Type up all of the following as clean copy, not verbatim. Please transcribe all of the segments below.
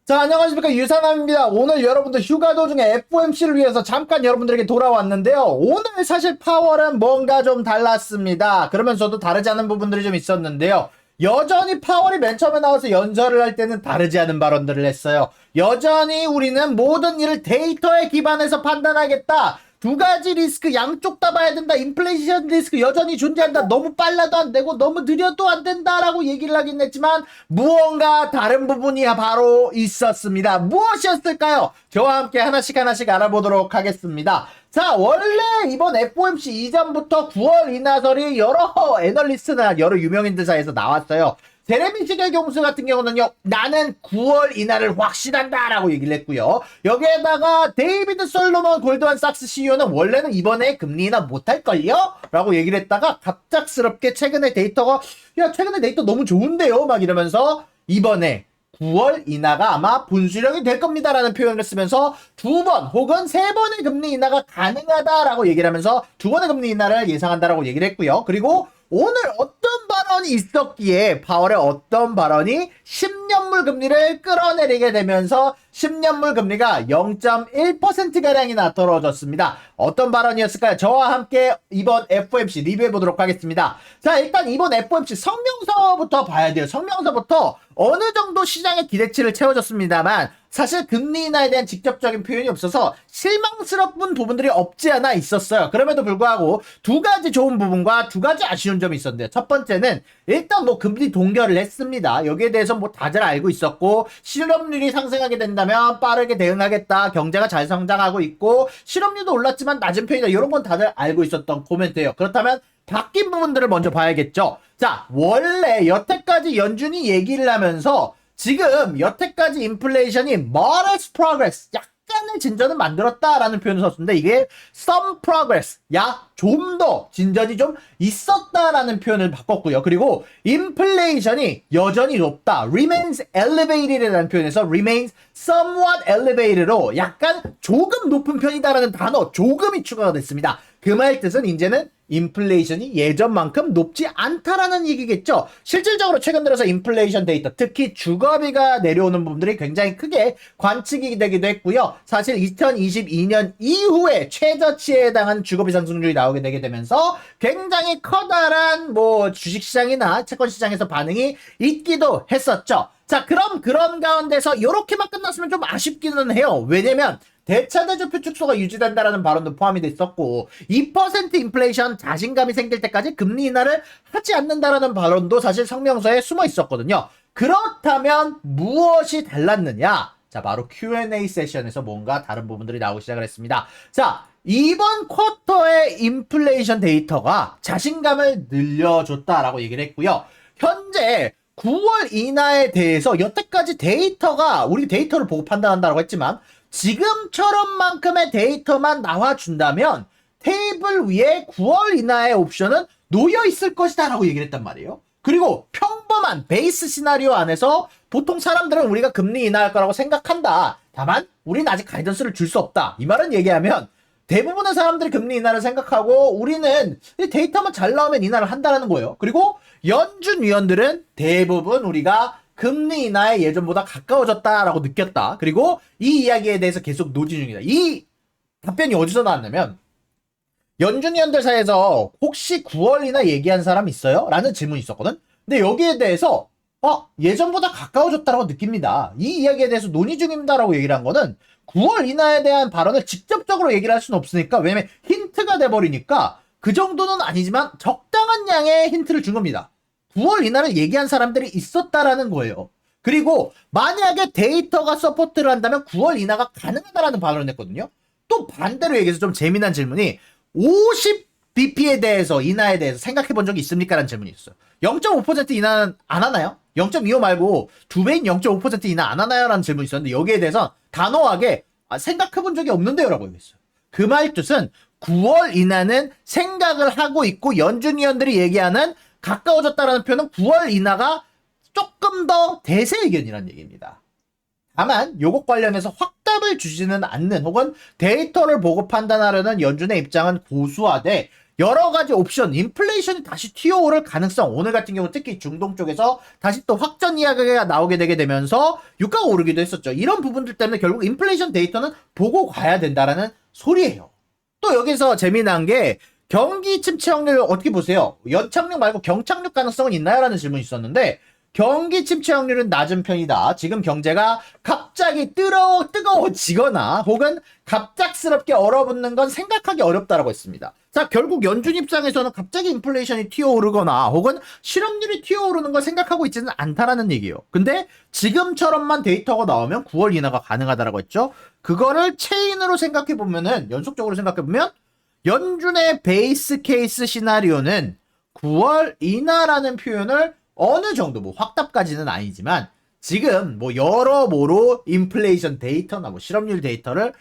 자, 안녕하십니까. 유상남입니다. 오늘 여러분들 휴가 도중에 FOMC를 위해서 잠깐 여러분들에게 돌아왔는데요. 오늘 사실 파월은 뭔가 좀 달랐습니다. 그러면서도 다르지 않은 부분들이 좀 있었는데요. 여전히 파월이 맨 처음에 나와서 연설을 할 때는 다르지 않은 발언들을 했어요. 여전히 우리는 모든 일을 데이터에 기반해서 판단하겠다. 두 가지 리스크 양쪽 다 봐야 된다. 인플레이션 리스크 여전히 존재한다. 너무 빨라도 안 되고 너무 느려도 안 된다라고 얘기를 하긴 했지만 무언가 다른 부분이 바로 있었습니다. 무엇이었을까요? 저와 함께 하나씩 알아보도록 하겠습니다. 자, 원래 이번 FOMC 이전부터 9월 인하설이 여러 애널리스트나 여러 유명인들 사이에서 나왔어요. 제레미 시겔 교수 같은 경우는요, 나는 9월 인하를 확신한다 라고 얘기를 했고요. 여기에다가 데이비드 솔로몬 골드만삭스 CEO는 원래는 이번에 금리 인하 못할걸요? 라고 얘기를 했다가 갑작스럽게 최근에 데이터가 최근에 데이터 너무 좋은데요? 막 이러면서 이번에 9월 인하가 아마 분수령이 될 겁니다 라는 표현을 쓰면서 두 번 혹은 세 번의 금리 인하가 가능하다라고 얘기를 하면서 두 번의 금리 인하를 예상한다라고 얘기를 했고요. 그리고 오늘 어떤 발언이 있었기에 파월의 어떤 발언이 10년물 금리를 끌어내리게 되면서 10년물 금리가 0.1%가량이나 떨어졌습니다. 어떤 발언이었을까요? 저와 함께 이번 FOMC 리뷰해보도록 하겠습니다. 자, 일단 이번 FOMC 성명서부터 봐야 돼요. 성명서부터 어느 정도 시장의 기대치를 채워줬습니다만 사실 금리 인하에 대한 직접적인 표현이 없어서 실망스러운 부분들이 없지 않아 있었어요. 그럼에도 불구하고 두 가지 좋은 부분과 두 가지 아쉬운 점이 있었는데요. 첫 번째는 일단 뭐 금리 동결을 했습니다. 여기에 대해서 뭐 다들 알고 있었고 실업률이 상승하게 된다면 빠르게 대응하겠다. 경제가 잘 성장하고 있고 실업률도 올랐지만 낮은 편이다. 이런 건 다들 알고 있었던 코멘트예요. 그렇다면 바뀐 부분들을 먼저 봐야겠죠. 자, 원래 여태까지 연준이 얘기를 하면서 지금 여태까지 인플레이션이 modest progress, 약간의 진전을 만들었다라는 표현을 썼는데 이게 some progress, 좀 더 진전이 좀 있었다라는 표현을 바꿨고요. 그리고 인플레이션이 여전히 높다, remains elevated이라는 표현에서 remains somewhat elevated로 약간 조금 높은 편이다라는 단어 조금이 추가가 됐습니다. 그 말 뜻은 이제는 인플레이션이 예전만큼 높지 않다라는 얘기겠죠. 실질적으로 최근 들어서 인플레이션 데이터, 특히 주거비가 내려오는 부분들이 굉장히 크게 관측이 되기도 했고요. 사실 2022년 이후에 최저치에 해당하는 주거비 상승률이 나오게 되게 되면서 굉장히 커다란 뭐 주식시장이나 채권시장에서 반응이 있기도 했었죠. 자, 그럼 그런 가운데서 이렇게만 끝났으면 좀 아쉽기는 해요. 왜냐면 대차대조표 축소가 유지된다라는 발언도 포함이 됐었고 2% 인플레이션 자신감이 생길 때까지 금리 인하를 하지 않는다라는 발언도 사실 성명서에 숨어 있었거든요. 그렇다면 무엇이 달랐느냐? 자, 바로 Q&A 세션에서 뭔가 다른 부분들이 나오기 시작을 했습니다. 자, 이번 쿼터의 인플레이션 데이터가 자신감을 늘려줬다라고 얘기를 했고요. 현재 9월 인하에 대해서 여태까지 데이터가 우리 데이터를 보고 판단한다고 했지만 지금처럼만큼의 데이터만 나와준다면 테이블 위에 9월 인하의 옵션은 놓여 있을 것이다 라고 얘기를 했단 말이에요. 그리고 평범한 베이스 시나리오 안에서 보통 사람들은 우리가 금리 인하할 거라고 생각한다. 다만 우리는 아직 가이던스를 줄 수 없다. 이 말은 얘기하면 대부분의 사람들이 금리 인하를 생각하고 우리는 데이터만 잘 나오면 인하를 한다는 거예요. 그리고 연준 위원들은 대부분 우리가 금리 인하에 예전보다 가까워졌다라고 느꼈다. 그리고 이 이야기에 대해서 계속 노지 중이다. 이 답변이 어디서 나왔냐면 연준 위원들 사이에서 혹시 9월 인하 얘기한 사람 있어요? 라는 질문이 있었거든. 근데 여기에 대해서 예전보다 가까워졌다라고 느낍니다. 이 이야기에 대해서 논의 중입니다라고 얘기를 한 거는 9월 인하에 대한 발언을 직접적으로 얘기를 할 수는 없으니까 왜냐면 힌트가 돼버리니까 그 정도는 아니지만 적당한 양의 힌트를 준 겁니다. 9월 인하를 얘기한 사람들이 있었다라는 거예요. 그리고 만약에 데이터가 서포트를 한다면 9월 인하가 가능하다라는 발언을 했거든요. 또 반대로 얘기해서 좀 재미난 질문이 50bp에 대해서 인하에 대해서 생각해 본 적이 있습니까? 라는 질문이 있어요. 0.5% 인하는 안 하나요? 0.25 말고 2배인 0.5% 인하 안 하나요? 라는 질문이 있었는데 여기에 대해서 단호하게 생각해 본 적이 없는데요? 라고 얘기했어요. 그 말 뜻은 9월 인하는 생각을 하고 있고 연준 위원들이 얘기하는 가까워졌다라는 표현은 9월 인하가 조금 더 대세 의견이라는 얘기입니다. 다만 요것 관련해서 확답을 주지는 않는 혹은 데이터를 보고 판단하려는 연준의 입장은 고수하되 여러 가지 옵션, 인플레이션이 다시 튀어오를 가능성, 오늘 같은 경우 특히 중동 쪽에서 다시 또 확전 이야기가 나오게 되게 되면서 유가가 오르기도 했었죠. 이런 부분들 때문에 결국 인플레이션 데이터는 보고 가야 된다라는 소리예요. 또 여기서 재미난 게 경기 침체 확률을 어떻게 보세요? 연착륙 말고 경착륙 가능성은 있나요? 라는 질문이 있었는데 경기 침체 확률은 낮은 편이다. 지금 경제가 갑자기 뜨거워지거나 혹은 갑작스럽게 얼어붙는 건 생각하기 어렵다라고 했습니다. 자, 결국 연준 입장에서는 갑자기 인플레이션이 튀어오르거나 혹은 실업률이 튀어오르는 걸 생각하고 있지는 않다라는 얘기예요. 근데 지금처럼만 데이터가 나오면 9월 인하가 가능하다라고 했죠. 그거를 체인으로 생각해 보면은 연속적으로 생각해 보면 연준의 베이스 케이스 시나리오는 9월 인하라는 표현을 어느 정도 뭐 확답까지는 아니지만 지금 뭐 여러모로 인플레이션 데이터나 뭐 실업률 데이터를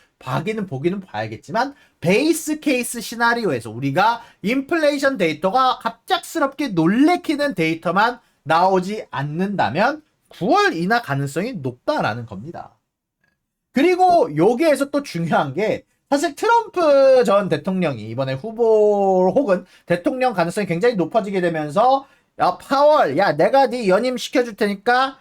보기는 봐야겠지만 베이스 케이스 시나리오에서 우리가 인플레이션 데이터가 갑작스럽게 놀래키는 데이터만 나오지 않는다면 9월 인하 가능성이 높다라는 겁니다. 그리고 여기에서 또 중요한 게 사실 트럼프 전 대통령이 이번에 후보 혹은 대통령 가능성이 굉장히 높아지게 되면서 야 파월 야 내가 네 연임 시켜줄 테니까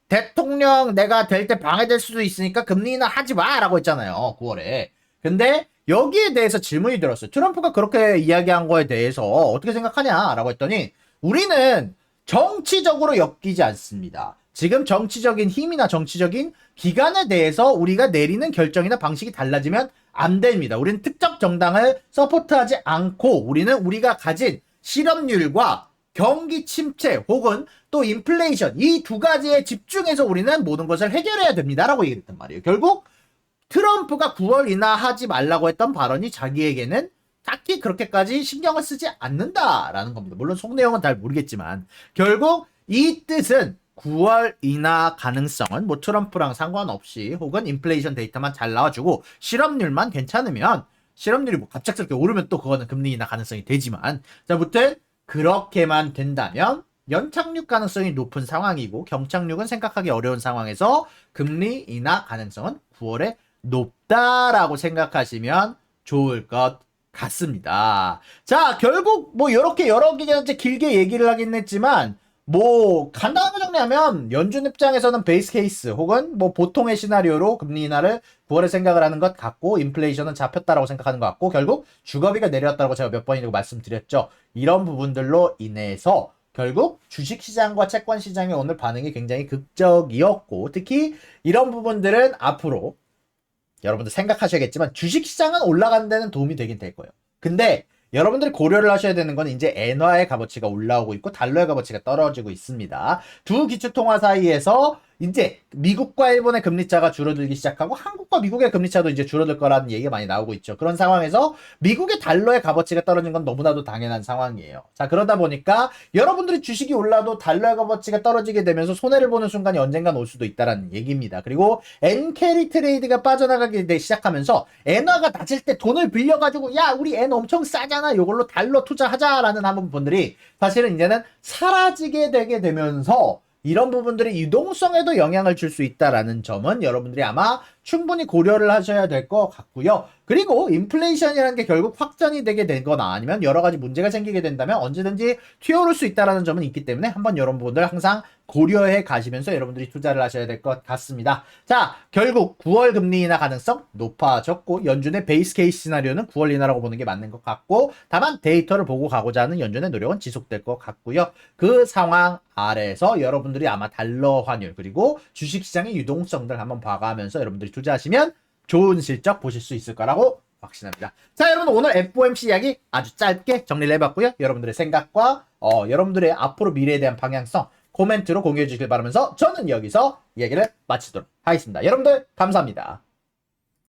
대통령 내가 될 때 방해될 수도 있으니까 금리 인하 하지 마 라고 했잖아요 9월에. 근데 여기에 대해서 질문이 들었어요. 트럼프가 그렇게 이야기한 거에 대해서 어떻게 생각하냐 라고 했더니 우리는 정치적으로 엮이지 않습니다. 지금 정치적인 힘이나 정치적인 기간에 대해서 우리가 내리는 결정이나 방식이 달라지면 안 됩니다. 우리는 특정 정당을 서포트하지 않고 우리는 우리가 가진 실업률과 경기 침체 혹은 또 인플레이션 이 두 가지에 집중해서 우리는 모든 것을 해결해야 됩니다라고 얘기했단 말이에요. 결국 트럼프가 9월 인하하지 말라고 했던 발언이 자기에게는 딱히 그렇게까지 신경을 쓰지 않는다라는 겁니다. 물론 속 내용은 잘 모르겠지만 결국 이 뜻은 9월 인하 가능성은 뭐 트럼프랑 상관없이 혹은 인플레이션 데이터만 잘 나와주고 실업률만 괜찮으면 실업률이 뭐 갑작스럽게 오르면 또 그거는 금리 인하 가능성이 되지만 자, 아무튼 그렇게만 된다면 연착륙 가능성이 높은 상황이고 경착륙은 생각하기 어려운 상황에서 금리 인하 가능성은 9월에 높다라고 생각하시면 좋을 것 같습니다. 자, 결국 뭐 이렇게 여러 개한테 길게 얘기를 하긴 했지만 뭐 간단하게 정리하면 연준 입장에서는 베이스 케이스 혹은 뭐 보통의 시나리오로 금리 인하를 9월에 생각을 하는 것 같고 인플레이션은 잡혔다라고 생각하는 것 같고 결국 주거비가 내렸다고 제가 몇 번이고 말씀드렸죠. 이런 부분들로 인해서 결국 주식시장과 채권시장의 오늘 반응이 굉장히 극적이었고 특히 이런 부분들은 앞으로 여러분들 생각하셔야겠지만 주식시장은 올라가는 데는 도움이 되긴 될 거예요. 근데 여러분들이 고려를 하셔야 되는 건 이제 엔화의 값어치가 올라오고 있고 달러의 값어치가 떨어지고 있습니다. 두 기축통화 사이에서 이제 미국과 일본의 금리차가 줄어들기 시작하고 한국과 미국의 금리차도 이제 줄어들 거라는 얘기가 많이 나오고 있죠. 그런 상황에서 미국의 달러의 값어치가 떨어진 건 너무나도 당연한 상황이에요. 자, 그러다 보니까 여러분들이 주식이 올라도 달러의 값어치가 떨어지게 되면서 손해를 보는 순간이 언젠간 올 수도 있다는 얘기입니다. 그리고 엔캐리 트레이드가 빠져나가기 시작하면서 엔화가 낮을 때 돈을 빌려가지고 야 우리 엔 엄청 싸잖아 이걸로 달러 투자하자라는 한번 분들이 사실은 이제는 사라지게 되게 되면서 이런 부분들이 유동성에도 영향을 줄 수 있다라는 점은 여러분들이 아마 충분히 고려를 하셔야 될 것 같고요. 그리고 인플레이션이라는 게 결국 확전이 되게 되거나 아니면 여러 가지 문제가 생기게 된다면 언제든지 튀어오를 수 있다는 점은 있기 때문에 한번 여러분들 항상 고려해 가시면서 여러분들이 투자를 하셔야 될 것 같습니다. 자, 결국 9월 금리 인하 가능성 높아졌고 연준의 베이스 케이스 시나리오는 9월 인하라고 보는 게 맞는 것 같고 다만 데이터를 보고 가고자 하는 연준의 노력은 지속될 것 같고요. 그 상황 아래에서 여러분들이 아마 달러 환율 그리고 주식시장의 유동성들 한번 봐가면서 여러분들이 투자하시면 좋은 실적 보실 수 있을 거라고 확신합니다. 자, 여러분 오늘 FOMC 이야기 아주 짧게 정리를 해봤고요. 여러분들의 생각과 여러분들의 앞으로 미래에 대한 방향성 코멘트로 공유해 주시길 바라면서 저는 여기서 이야기를 마치도록 하겠습니다. 여러분들 감사합니다.